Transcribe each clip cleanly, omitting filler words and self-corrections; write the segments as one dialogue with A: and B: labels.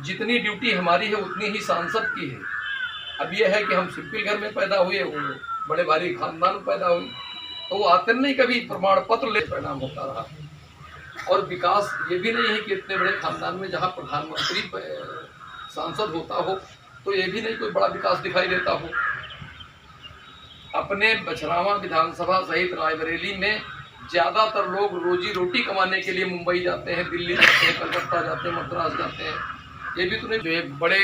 A: जितनी ड्यूटी हमारी है उतनी ही सांसद की है। अब यह है कि हम सिंपल घर में पैदा हुए, वो बड़े भारी खानदान में पैदा हुए, तो वो आते नहीं कभी प्रमाण पत्र ले परिणाम होता रहा। और विकास ये भी नहीं है कि इतने बड़े खानदान में जहाँ प्रधानमंत्री सांसद होता हो तो ये भी नहीं कोई बड़ा विकास दिखाई देता हो। अपने बछरावा विधानसभा सहित रायबरेली में ज़्यादातर लोग रोजी रोटी कमाने के लिए मुंबई जाते हैं, दिल्ली जाते हैं, कलकत्ता जाते हैं, मद्रास जाते हैं। ये भी तो नहीं, जो एक बड़े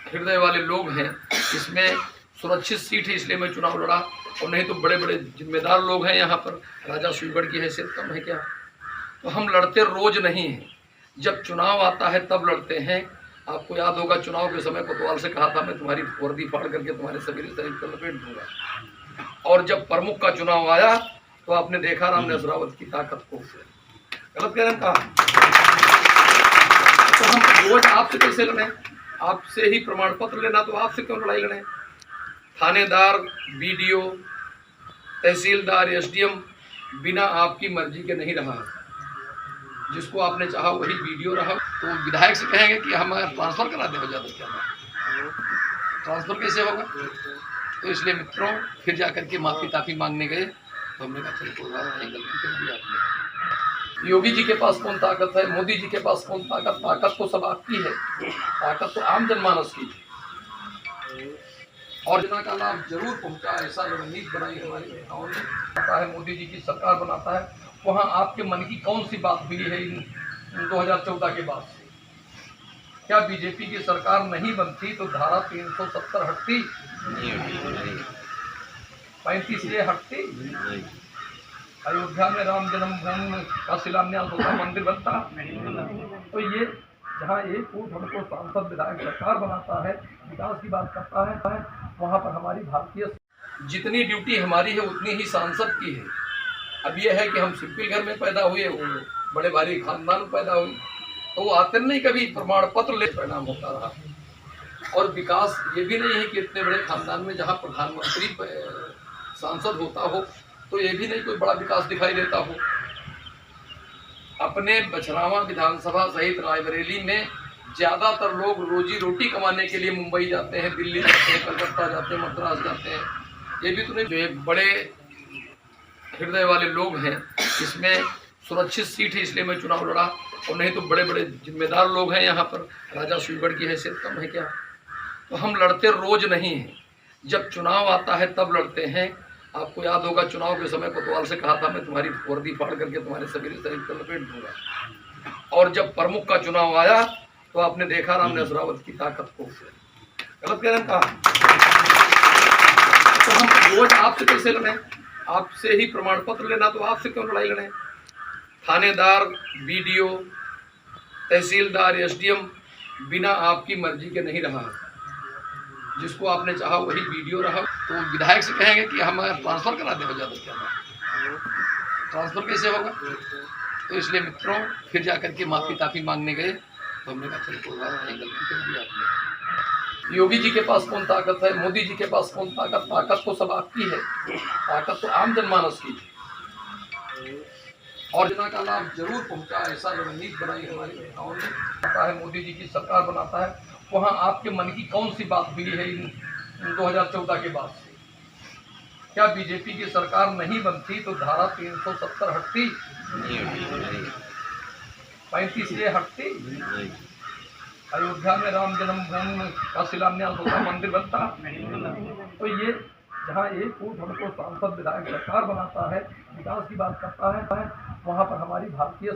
A: हृदय वाले लोग हैं, इसमें सुरक्षित सीट है इसलिए मैं चुनाव लड़ा, और नहीं तो बड़े बड़े जिम्मेदार लोग हैं यहाँ पर। राजा सुईगढ़ की हैसियत कम है क्या? तो हम लड़ते रोज नहीं हैं, जब चुनाव आता है तब लड़ते हैं। आपको याद होगा चुनाव के समय कोतवाल से कहा था मैं तुम्हारी वर्दी फाड़ करके तुम्हारे शरीर पर लपेट दूंगा, और जब प्रमुख का चुनाव आया तो आपने देखा राम नसरावत की ताकत को। गलत कह रहे हैं कहा? तो हम रोज आपसे कैसे लड़ें? आपसे ही प्रमाण पत्र लेना, तो आपसे क्यों लड़ाई लड़ें? थानेदार, बीडीओ, तहसीलदार, एसडीएम बिना आपकी मर्जी के नहीं रहा। जिसको आपने चाहा वही बीडीओ रहा। तो विधायक से कहेंगे कि हमारा ट्रांसफ़र करा दे, ज़्यादा क्या ट्रांसफ़र कैसे होगा? तो इसलिए मित्रों फिर जाकर के माफ़ी ताफ़ी मांगने गए, तो हमने कहा चलो कोई बात नहीं, गलती कर दी आपने। योगी जी के पास कौन ताकत है, मोदी जी के पास कौन ताकत? ताकत तो सब आपकी है, ताकत तो आम जनमानस की है। और योजना का लाभ जरूर पहुंचा, ऐसा रणनीति बनाई हमारे नेताओं ने। आता है मोदी जी की सरकार बनाता है, वहाँ आपके मन की कौन सी बात हुई है इन 2014 के बाद से? क्या बीजेपी की सरकार नहीं बनती तो धारा 370 हटती? 35 ये हटती? अयोध्या में राम जन्मभूमि का शिलान्यास होता, मंदिर बनता? तो ये जहाँ एक फूट हमको सांसद विधायक सरकार बनाता है, विकास की बात करता है, वहाँ पर हमारी भारतीय जितनी ड्यूटी हमारी है उतनी ही सांसद की है। अब यह है कि हम सिंपल घर में पैदा हुए, वो बड़े भारी खानदान में पैदा हुए, तो वो आते नहीं कभी प्रमाण पत्र ले परिणाम होता रहा। और विकास ये भी नहीं है कि इतने बड़े खानदान में जहाँ प्रधानमंत्री सांसद होता हो तो ये भी नहीं कोई बड़ा विकास दिखाई देता हो। अपने बछरावा विधानसभा सहित रायबरेली में ज़्यादातर लोग रोजी रोटी कमाने के लिए मुंबई जाते हैं, दिल्ली जाते हैं, कलकत्ता जाते हैं, मद्रास जाते हैं। ये भी तो नहीं, जो एक बड़े हृदय वाले लोग हैं, इसमें सुरक्षित सीट है इसलिए मैं चुनाव लड़ा, और नहीं तो बड़े बड़े जिम्मेदार लोग हैं यहाँ पर। राजा सुईगढ़ की हैसियत कम है क्या? तो हम लड़ते रोज नहीं हैं, जब चुनाव आता है तब लड़ते हैं। आपको याद होगा चुनाव के समय कोतवाल से कहा था मैं तुम्हारी वर्दी फाड़ करके तुम्हारे शरीर पर लपेट दूंगा, और जब प्रमुख का चुनाव आया तो आपने देखा राम नसरावत की ताकत को। गलत कह रहे हैं कहा? तो हम रोज आपसे कैसे लड़ें? आपसे ही प्रमाण पत्र लेना, तो आपसे क्यों लड़ाई लड़ें? थानेदार, बीडीओ, तहसीलदार, एसडीएम बिना आपकी मर्जी के नहीं रहा। जिसको आपने चाहा वही बीडीओ रहा। तो विधायक से कहेंगे कि हमारा ट्रांसफ़र करा दे, ज़्यादा क्या ट्रांसफ़र कैसे होगा? तो इसलिए मित्रों फिर जाकर के माफ़ी ताफ़ी मांगने गए, तो हमने कहा चलो कोई बात नहीं, गलती कर दी आपने। योगी जी के पास कौन ताकत है, मोदी जी के पास कौन ताकत? ताकत तो सब आपकी है, ताकत तो आम जनमानस की है। और योजना का लाभ जरूर पहुंचा, ऐसा रणनीति बनाई हमारे नेताओं ने। आता है मोदी जी की सरकार बनाता है, वहाँ आपके मन की कौन सी बात हुई है इन 2014 के बाद से? क्या बीजेपी की सरकार नहीं बनती तो धारा 370 हटती? 35 ये हटती? अयोध्या में राम जन्मभूमि का शिलान्यास होता, मंदिर बनता? तो ये जहाँ एक फूट हमको सांसद विधायक सरकार बनाता है, विकास की बात करता है, वहाँ पर हमारी भारतीय